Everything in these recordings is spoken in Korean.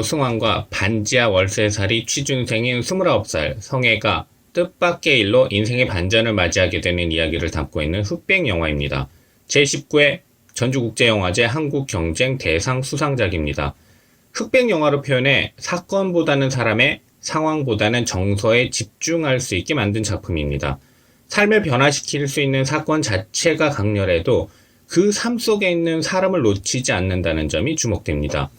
승환과 반지하 월세살이 취준생인 29살 성혜가 뜻밖의 일로 인생의 반전을 맞이하게 되는 이야기를 담고 있는 흑백 영화입니다. 제19회 전주국제영화제 한국경쟁 대상 수상작입니다. 흑백 영화로 표현해 사건보다는 사람의, 상황보다는 정서에 집중할 수 있게 만든 작품입니다. 삶을 변화시킬 수 있는 사건 자체가 강렬해도 그 삶 속에 있는 사람을 놓치지 않는다는 점이 주목됩니다.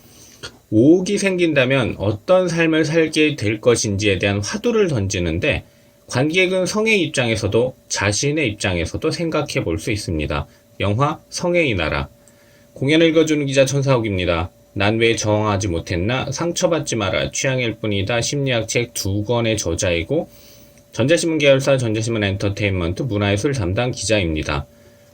오옥이 생긴다면 어떤 삶을 살게 될 것인지에 대한 화두를 던지는데 관객은 성의 입장에서도 자신의 입장에서도 생각해 볼 수 있습니다. 영화 성의 나라. 공연을 읽어주는 기자 천사옥입니다. 난 왜 저항하지 못했나? 상처받지 마라. 취향일 뿐이다. 심리학 책 2권의 저자이고 전자신문 계열사 전자신문 엔터테인먼트 문화예술 담당 기자입니다.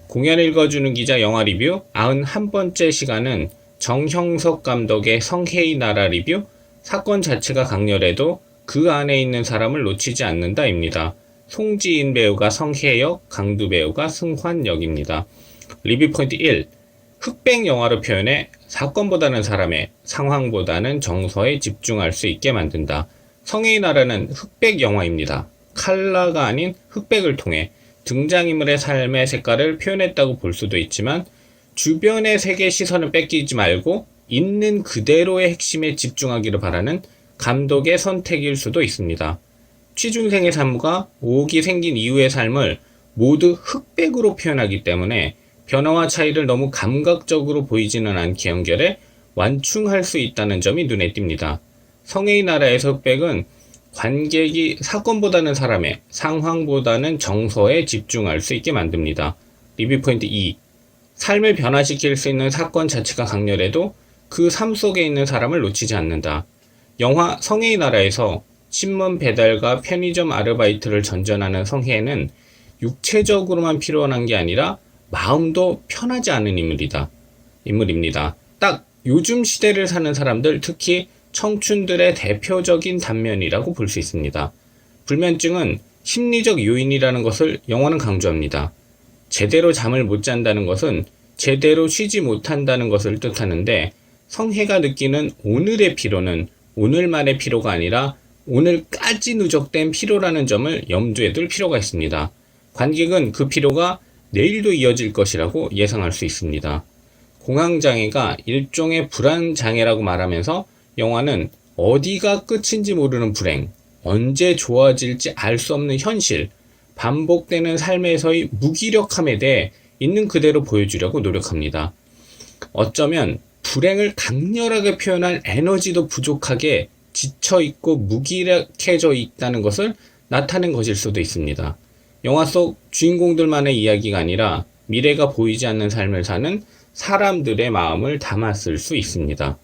공연을 읽어주는 기자 영화 리뷰 91번째 시간은 정형석 감독의 성혜의 나라 리뷰, 사건 자체가 강렬해도 그 안에 있는 사람을 놓치지 않는다입니다. 송지인 배우가 성혜 역, 강두 배우가 승환 역입니다. 리뷰 포인트 1. 흑백 영화로 표현해 사건보다는 사람의, 상황보다는 정서에 집중할 수 있게 만든다. 성혜의 나라는 흑백 영화입니다. 칼라가 아닌 흑백을 통해 등장인물의 삶의 색깔을 표현했다고 볼 수도 있지만 주변의 세계 시선을 뺏기지 말고 있는 그대로의 핵심에 집중하기를 바라는 감독의 선택일 수도 있습니다. 취준생의 삶과 오옥이 생긴 이후의 삶을 모두 흑백으로 표현하기 때문에 변화와 차이를 너무 감각적으로 보이지는 않게 연결해 완충할 수 있다는 점이 눈에 띕니다. 성혜의 나라에서 흑백은 관객이 사건보다는 사람의, 상황보다는 정서에 집중할 수 있게 만듭니다. 리뷰 포인트 2. 삶을 변화시킬 수 있는 사건 자체가 강렬해도 그 삶 속에 있는 사람을 놓치지 않는다. 영화 성혜의 나라에서 신문 배달과 편의점 아르바이트를 전전하는 성혜는 육체적으로만 피곤한 게 아니라 마음도 편하지 않은 인물입니다. 딱 요즘 시대를 사는 사람들, 특히 청춘들의 대표적인 단면이라고 볼 수 있습니다. 불면증은 심리적 요인이라는 것을 영화는 강조합니다. 제대로 잠을 못 잔다는 것은 제대로 쉬지 못한다는 것을 뜻하는데 성혜가 느끼는 오늘의 피로는 오늘만의 피로가 아니라 오늘까지 누적된 피로라는 점을 염두에 둘 필요가 있습니다. 관객은 그 피로가 내일도 이어질 것이라고 예상할 수 있습니다. 공황장애가 일종의 불안장애라고 말하면서 영화는 어디가 끝인지 모르는 불행, 언제 좋아질지 알 수 없는 현실, 반복되는 삶에서의 무기력함에 대해 있는 그대로 보여주려고 노력합니다. 어쩌면 불행을 강렬하게 표현할 에너지도 부족하게 지쳐있고 무기력해져 있다는 것을 나타낸 것일 수도 있습니다. 영화 속 주인공들만의 이야기가 아니라 미래가 보이지 않는 삶을 사는 사람들의 마음을 담았을 수 있습니다.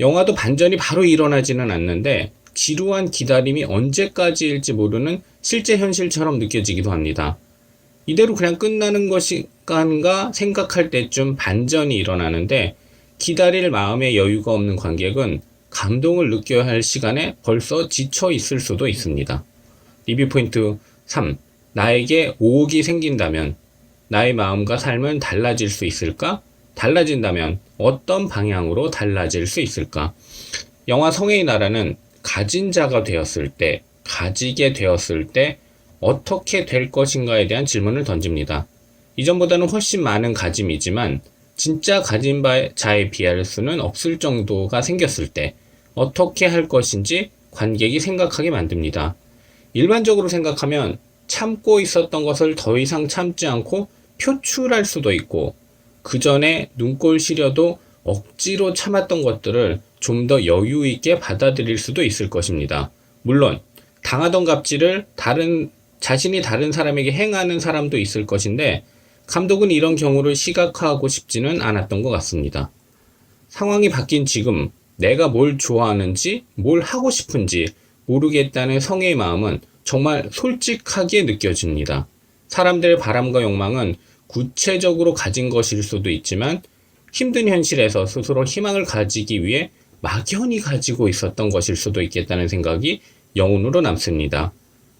영화도 반전이 바로 일어나지는 않는데 지루한 기다림이 언제까지일지 모르는 실제 현실처럼 느껴지기도 합니다. 이대로 그냥 끝나는 것인가 생각할 때쯤 반전이 일어나는데 기다릴 마음의 여유가 없는 관객은 감동을 느껴야 할 시간에 벌써 지쳐 있을 수도 있습니다. 리뷰 포인트 3. 나에게 오옥이 생긴다면 나의 마음과 삶은 달라질 수 있을까? 달라진다면 어떤 방향으로 달라질 수 있을까? 영화 성혜의 나라는 가진 자가 되었을 때, 가지게 되었을 때 어떻게 될 것인가에 대한 질문을 던집니다. 이전보다는 훨씬 많은 가짐이지만 진짜 가진 자에 비할 수는 없을 정도가 생겼을 때 어떻게 할 것인지 관객이 생각하게 만듭니다. 일반적으로 생각하면 참고 있었던 것을 더 이상 참지 않고 표출할 수도 있고 그 전에 눈꼴 시려도 억지로 참았던 것들을 좀 더 여유 있게 받아들일 수도 있을 것입니다. 물론 당하던 갑질을 자신이 다른 사람에게 행하는 사람도 있을 것인데 감독은 이런 경우를 시각화하고 싶지는 않았던 것 같습니다. 상황이 바뀐 지금 내가 뭘 좋아하는지 뭘 하고 싶은지 모르겠다는 성혜의 마음은 정말 솔직하게 느껴집니다. 사람들의 바람과 욕망은 구체적으로 가진 것일 수도 있지만 힘든 현실에서 스스로 희망을 가지기 위해 막연히 가지고 있었던 것일 수도 있겠다는 생각이 영혼으로 남습니다.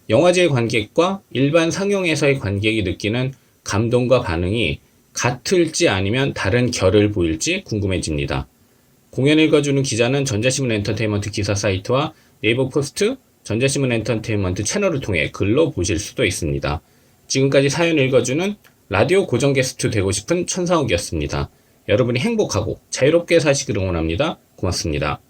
영화제의 관객과 일반 상영에서의 관객이 느끼는 감동과 반응이 같을지 아니면 다른 결을 보일지 궁금해집니다. 공연 읽어주는 기자는 전자신문 엔터테인먼트 기사 사이트와 네이버 포스트, 전자신문 엔터테인먼트 채널을 통해 글로 보실 수도 있습니다. 지금까지 사연 읽어주는 라디오 고정 게스트 되고 싶은 천상욱이었습니다. 여러분이 행복하고 자유롭게 사시기를 응원합니다. 고맙습니다.